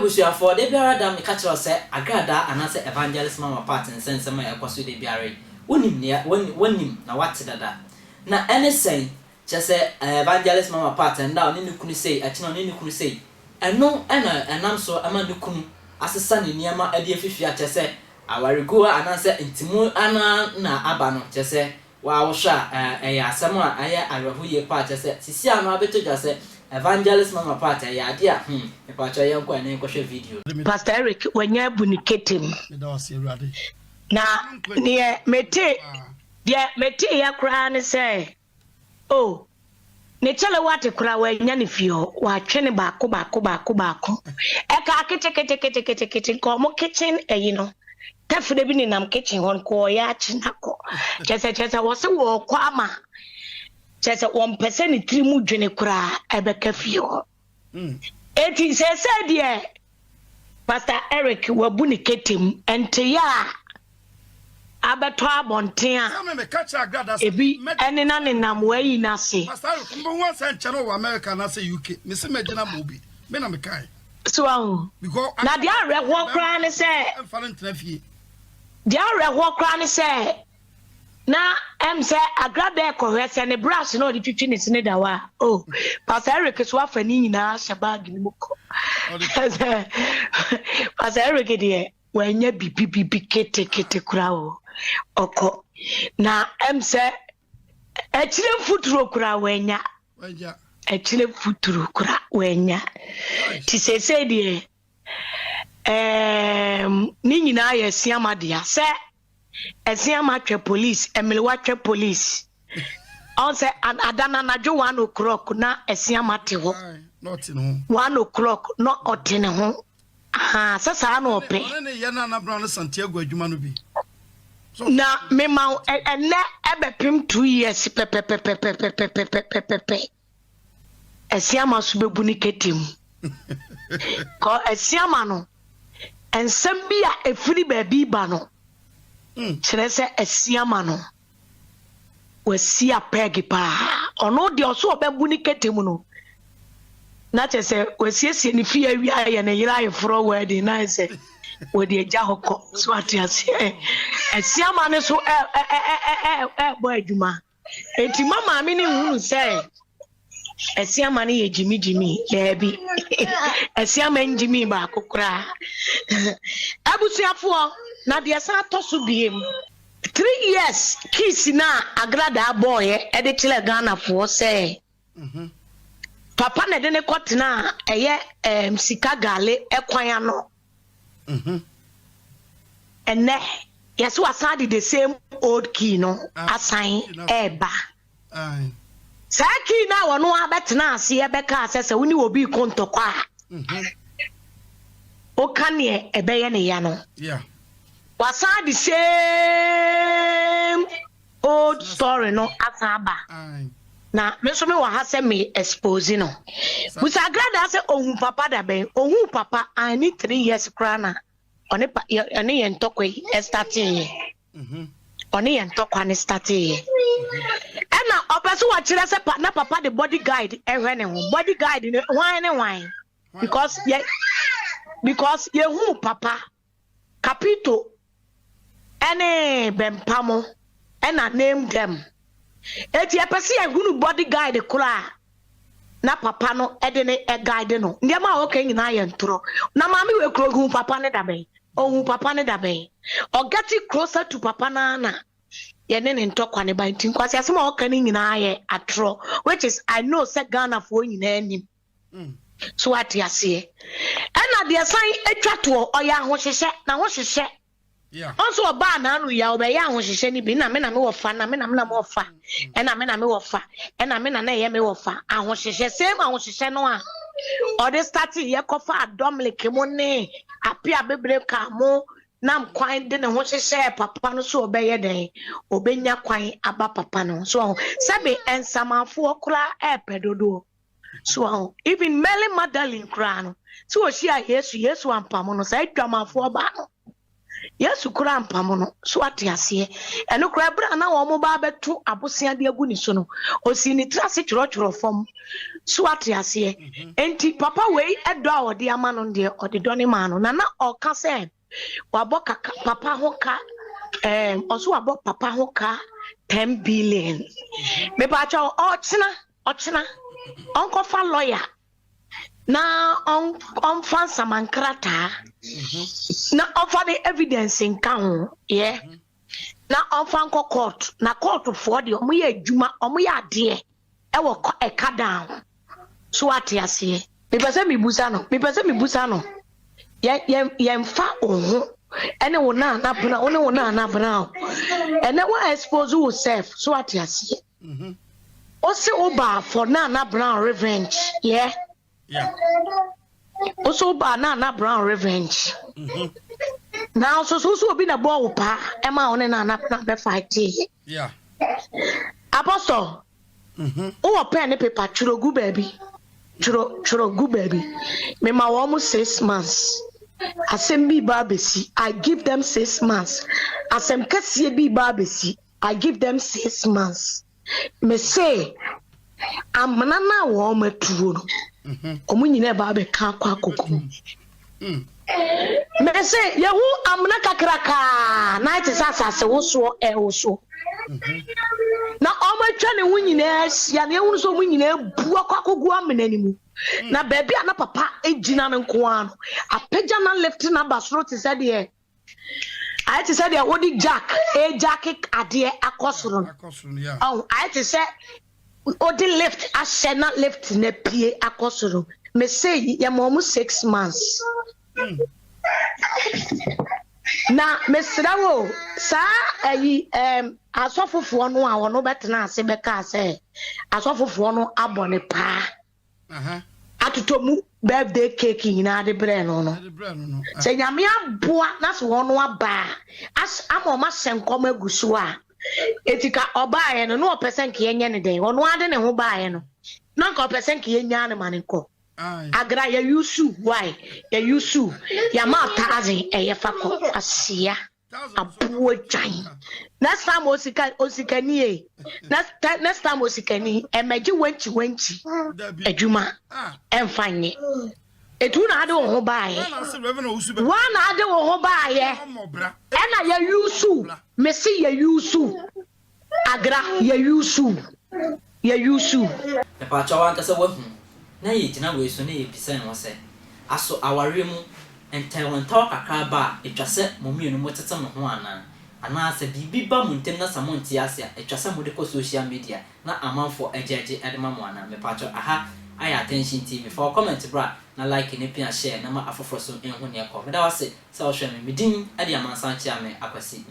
abusia for de biara da me catch us say Agradaa anase evangelist mama part and sense ma ekoso de biara wonim ne wonim na wate dada na anything just say evangelist mama part and down ni kunu say akina ni kunu say eno enam so ama ni kunu asesa ne niama ade afifia chese awarego anase intimu ana na aba no chese wa wo sha ya asem a aye arehoye part chese sisi ama abeto chese evangelist mama part ya ade a me pa cho yen kwa na kwhwe video Pastor Eric wanya buniketem me da wase Awurade na ne mete ya kra ne say oh ne chele wate kra wanya ne fio wa twene baako e ka kete ko mo kitchen eyi no tafure bi ni nam kitchen hon ko ya chinako chese wo se wo kwa ma chese 1% ni trimu dwene kra ebeka fio eti se de Pastor Eric wabuni ketem ente ya abeto abonten a ebi enena ne nam wayi na se Pastor Eric mbo wan san chano wa America na se UK me se megina mobi me na me kai so because na dia reho kra ne se enfale ntena fie dia reho kra ne se na say Agradaa Cr se ne brass no di twitwi ne sine dawa oh Pastor Eric so afa ni nyina shabag ni muko Pastor Eric de wanya bibi kete kura o oko na say echire futuro kura wanya echire futuro kura wanya ti se de ni nyina ya siamadia se Esiama twe police emilwa twe police on say adana na jo 1 o'clock na esiama te ho not no 1 o'clock no otene ho aha sasa na ope ne ye na Brown Santiago adwuma no bi na me ma ene ebepim 2 years pepe esiama so bebu ni ketim ko esiama no ensem bia efiri ba bi ba no Chinese esiama no wasi apegi pa ono de oso obebu ni ketemu no na chese wasiesie ni fie awia ye ne yira yefro wedding na se we de eja hoko so atiase esiama ne so bo adwuma enti mama mi ni hunu se esiama ne ye jimi lebi esiama njimi ba kokura abusuafo na de sa tosu biem 3 years kiss na Agradaa boy e de chile Ghana fo say papa na de ne kotena eye sika gale ekwan ano ene yeso asadi the same old key no assign eba sa key na wono abetena ase e beka asese woni obi kontokwa o kane ebeye ne ya no yeah wasa the same old story no asaba na me so me wa ha se me expose no busa Agradaa se ohun papa da ben ohun papa I need 3 years krana oni ye ntokwe starting oni ye ntokwa ne starting na opeso wa kire se na papa the bodyguard ehwe ne ho bodyguard ne wan because ye hu papa capito ene bempamo ena name them eti epese ehunu bodyguard kura na papa no ede ne guide no ndema o kan nyina ye ntoro na mami we kro hu papa ne dabe ohun papa ne dabe o get closer to papa na ye ne ntokwa ne ban tin kwase asema o kan nyina ye atro which is I know say Ghana for nyina anim so what you say ena de san etwa to oya ho hyehyɛ na ho hyehyɛ yeah also oba na anu ya obe ya ho hyehyɛ ni bi na me wo fa na me wo fa ena me wo fa ena me na ye me wo fa aho hyehyɛ same aho hyehyɛ no a o de start ye kofa adom leke mo ne apia bebre ka mo nam kwan de ne ho hyehyɛ papa no so obeye den obenya kwan aba papa no so sabe ensamafo okra epedodo so even Mary Magdalene krano so she a Yesu ampamo no say dwamafo ba no Yesu kura ampamo no so atiase eno kura bra na wo mo ba beto abosia de agu ni so no osi ni trase choro fom so ate ase enti papa we edo a odi ama no de odi do ne ma no na oka se wabo kaka papa ho ka oso wabo papa ho ka 10 billion me ba cha ochina onko fa lawyer na on fan samankrata na offer the evidence in kan yeah na on fan court na court for the omo ye adwuma omo ye ade e wo eka down so ate ase me pese me busa no ye mfa oho ene wo na bra one wo na bra ene wo expose yourself so ate ase o se oba for na brown revenge yeah also ba na brown revenge now so obi na bo pa e ma one na be fight yeah apostle o pen ne paper churogu baby churogu baby me ma wo mu 6 months asem bi ba besi I give them 6 months asem kase bi ba besi I give them 6 months me say amana na wo matuo no omu nyine ba be ka kwa kokku me say yehu amna kakraka na ite sasase wo so wo so na omatwa ne hu nyine asia na ehunu so mu nyine bu akwa kogu amena ni mu na baby ana papa ejina ne nko ano apagya na left na basro te said here I te said there wodi jack ade akosoro yeah I te say odi left asena left na pie akosoro me say ya mo 6 months na mesrawo sa ayi asofofo no a wono betena ase beka ase asofofo no abone pa atotomu birthday cake nyina de bre no se nyame aboa na so wono aba as amoma senkom agusu a etika obaaye no no person ke yenye ne den wono ade ne ho baaye no na nka person ke yenya ne manenko agra ya yusu why ya yusu ya ma tazi eyefako asia abuo jan next time osikani next time osikani emeji wenchi adwuma emfanye etu na ade wo ho baaye wa na ade wo ho baaye ena ya yusu mesi ya yusu agra ya yusu e pa chawa nkasa wahu na ye tina we so na ye bisa no se aso aware mu entawantaw kakra ba etwase momienu mo tete mo ho ana se bibi ba mu ntem na samonti ase a etwase mo de ko social media na amanfo ajeje edema mo ana me pacho aha aya attention tv for comment bra na like ne pia share na ma afoforo so enhu ne ko me da wase se o hwe me medin ade amansan chia me akwasi